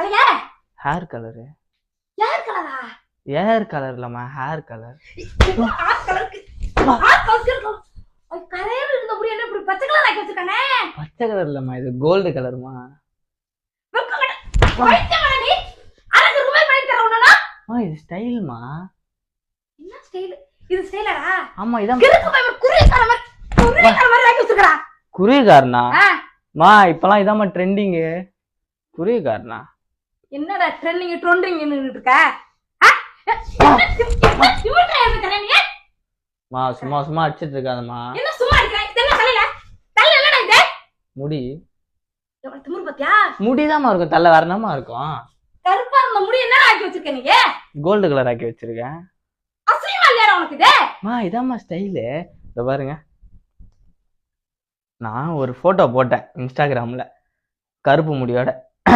தலைய hair colour. யார் கலரா? ஏர் கலர் இல்லம்மா, ஹேர் கலர். ஹேர் கலருக்கு ஹேர் கலருக்கு கரையில இருந்த முடி என்ன இப்படி பச்சை கலர் ஆக்கி வச்சிருக்கானே? பச்சை கலர் இல்லம்மா, இது கோல்டு கலர்மா. பைத்தியமாடா நீ? அரக்கு ரூபாய் பண்ணி தர உடனே இது ஸ்டைல்மா. என்ன ஸ்டைல்? இது ஸ்டைலடா? ஆமா, இதான் கிறுக்கு போய் குருவிக்கார மாதிரி ஆக்கி வச்சிருக்கா. குருவிக்காரனா? மா இப்பலாம் இதாம்மா ட்ரெண்டிங். குருவிக்காரனா? என்னடா ட்ரெண்டிங் ட்ரெண்டிங்னு இருக்க? மா சும்மா சும்மா அடிச்சிட்டு இருக்காதம்மா. என்ன சும்மா இருக்கற? இதெல்லாம் தலையில தலையில என்னடா இது? முடி. எவ்வளவு திமிரு பாத்தியா? முடிதாம்மா இருக்கும், தலை வரணுமா இருக்கும். கருப்பா இருந்த முடி என்னடா ஆக்கி வச்சிருக்க நீ? கோல்டு கலர் ஆக்கி வச்சிருக்கேன். அசிங்கமா இல்லையா உனக்கு இது? மா இதாம்மா ஸ்டைலு. இத பாருங்க, நான் ஒரு போட்டோ போட்டேன் இன்ஸ்டாகிராம்ல கருப்பு முடியோட.